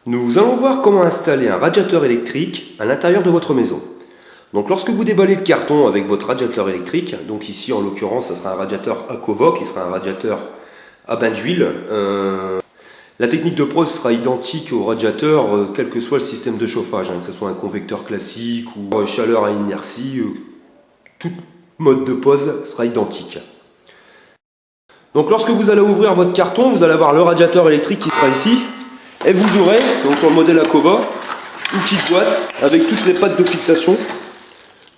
Nous allons voir comment installer un radiateur électrique à l'intérieur de votre maison. Donc lorsque vous déballez le carton avec votre radiateur électrique, donc ici en l'occurrence ça sera un radiateur Aquavoc, qui sera un radiateur à bain d'huile. La technique de pose sera identique au radiateur quel que soit le système de chauffage, que ce soit un convecteur classique ou chaleur à inertie, tout mode de pose sera identique. Donc lorsque vous allez ouvrir votre carton, vous allez avoir le radiateur électrique qui sera ici. Et vous aurez, donc sur le modèle Aquavoc, une petite boîte avec toutes les pattes de fixation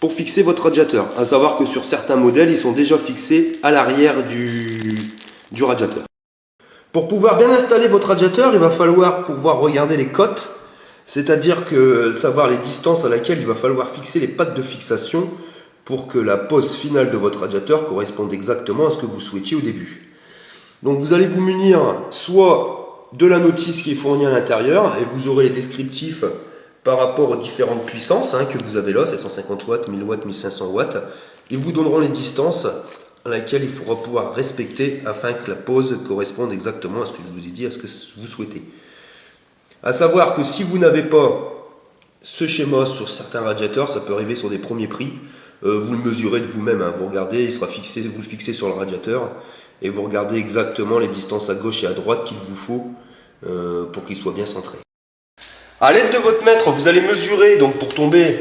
pour fixer votre radiateur. A savoir que sur certains modèles, ils sont déjà fixés à l'arrière du radiateur. Pour pouvoir bien installer votre radiateur, il va falloir pouvoir regarder les cotes, c'est-à-dire que savoir les distances à laquelle il va falloir fixer les pattes de fixation pour que la pose finale de votre radiateur corresponde exactement à ce que vous souhaitiez au début. Donc vous allez vous munir soit de la notice qui est fournie à l'intérieur et vous aurez les descriptifs par rapport aux différentes puissances que vous avez là, 750 watts, 1000 watts, 1500 watts. Ils vous donneront les distances à laquelle il faudra pouvoir respecter afin que la pose corresponde exactement à ce que je vous ai dit, à ce que vous souhaitez. A savoir que si vous n'avez pas ce schéma sur certains radiateurs, ça peut arriver sur des premiers prix, vous le mesurez de vous-même, vous regardez, il sera fixé, vous le fixez sur le radiateur et vous regardez exactement les distances à gauche et à droite qu'il vous faut pour qu'il soit bien centré. A l'aide de votre mètre, vous allez mesurer donc pour tomber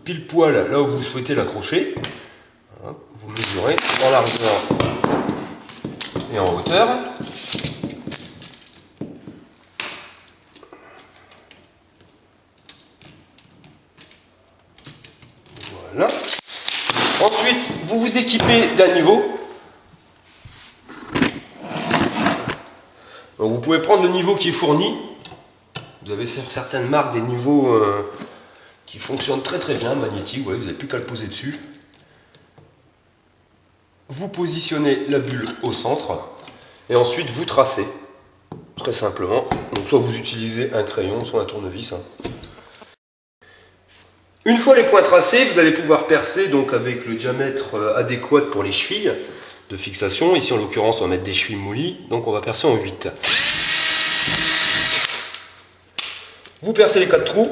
pile poil là où vous souhaitez l'accrocher. Vous mesurez en largeur et en hauteur. Voilà. Ensuite, vous vous équipez d'un niveau. Donc vous pouvez prendre le niveau qui est fourni. Vous avez sur certaines marques des niveaux qui fonctionnent très bien, magnétiques. Vous n'avez plus qu'à le poser dessus. Vous positionnez la bulle au centre et ensuite vous tracez très simplement. Donc soit vous utilisez un crayon, soit un tournevis. Une fois les points tracés, vous allez pouvoir percer donc avec le diamètre adéquat pour les chevilles de fixation. Ici en l'occurrence on va mettre des chevilles moulies, donc on va percer en 8. Vous percez les 4 trous.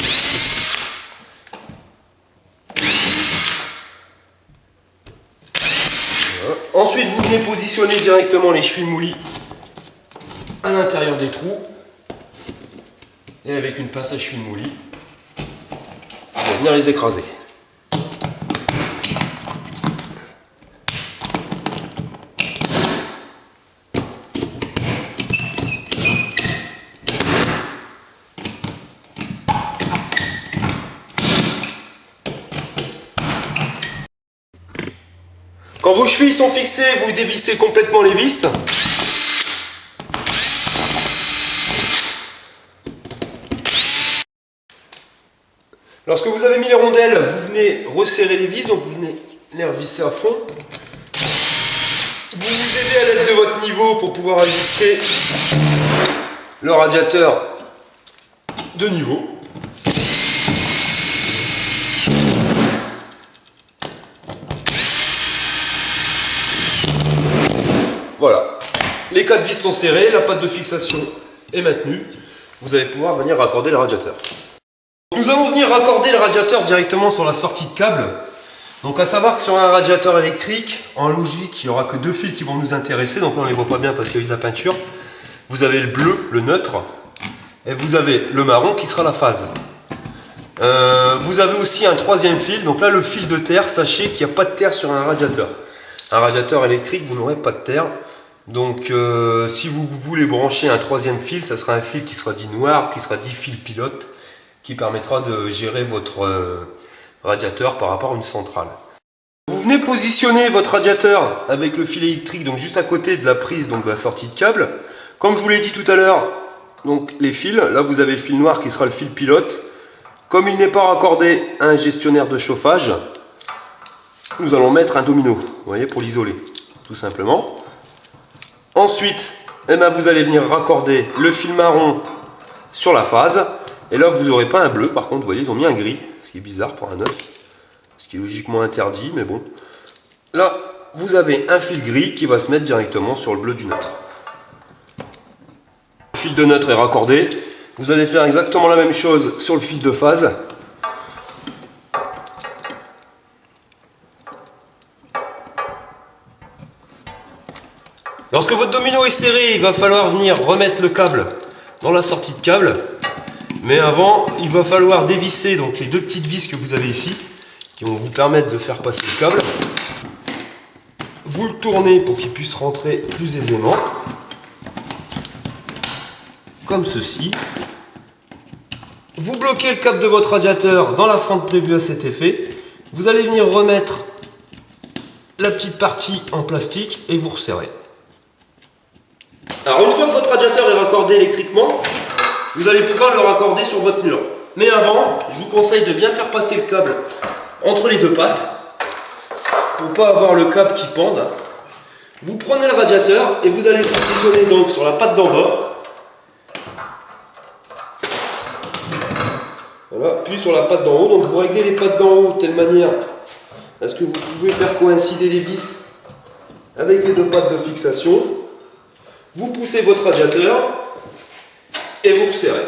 Voilà. Ensuite vous venez positionner directement les chevilles moulies à l'intérieur des trous. Et avec une pince à chevilles moulies, vous allez venir les écraser. Quand vos chevilles sont fixées, vous dévissez complètement les vis. Lorsque vous avez mis les rondelles, vous venez resserrer les vis, donc vous venez les revisser à fond. Vous vous aidez à l'aide de votre niveau pour pouvoir ajuster le radiateur de niveau. Voilà, les 4 vis sont serrées, la patte de fixation est maintenue. Vous allez pouvoir venir raccorder le radiateur. Nous allons venir raccorder le radiateur directement sur la sortie de câble. Donc à savoir que sur un radiateur électrique, en logique, il n'y aura que 2 fils qui vont nous intéresser. Donc là on ne les voit pas bien parce qu'il y a eu de la peinture. Vous avez le bleu, le neutre, et vous avez le marron qui sera la phase. Vous avez aussi un 3e fil. Donc là le fil de terre, sachez qu'il n'y a pas de terre sur un radiateur. Un radiateur électrique, vous n'aurez pas de terre. Donc si vous voulez brancher un 3e fil, ça sera un fil qui sera dit noir, qui sera dit fil pilote, qui permettra de gérer votre radiateur par rapport à une centrale. Vous venez positionner votre radiateur avec le fil électrique donc juste à côté de la prise donc de la sortie de câble. Comme je vous l'ai dit tout à l'heure, donc les fils, là vous avez le fil noir qui sera le fil pilote. Comme il n'est pas raccordé à un gestionnaire de chauffage, nous allons mettre un domino, vous voyez, pour l'isoler, tout simplement. Ensuite, vous allez venir raccorder le fil marron sur la phase. Et là, vous n'aurez pas un bleu, par contre, vous voyez, ils ont mis un gris, ce qui est bizarre pour un neuf, ce qui est logiquement interdit, mais bon. Là, vous avez un fil gris qui va se mettre directement sur le bleu du neutre. Le fil de neutre est raccordé, Vous allez faire exactement la même chose sur le fil de phase. Lorsque votre domino est serré, il va falloir venir remettre le câble dans la sortie de câble. Mais avant, il va falloir dévisser donc les deux petites vis que vous avez ici, qui vont vous permettre de faire passer le câble. Vous le tournez pour qu'il puisse rentrer plus aisément, comme ceci. Vous bloquez le câble de votre radiateur dans la fente prévue à cet effet. Vous allez venir remettre la petite partie en plastique et vous resserrez. Alors une fois que votre radiateur est raccordé électriquement, vous allez pouvoir le raccorder sur votre mur. Mais avant, je vous conseille de bien faire passer le câble entre les deux pattes pour ne pas avoir le câble qui pende. Vous prenez le radiateur et vous allez le positionner donc sur la patte d'en bas. Voilà, puis sur la patte d'en haut. Donc vous réglez les pattes d'en haut de telle manière à ce que vous pouvez faire coïncider les vis avec les deux pattes de fixation. Vous poussez votre radiateur et vous resserrez.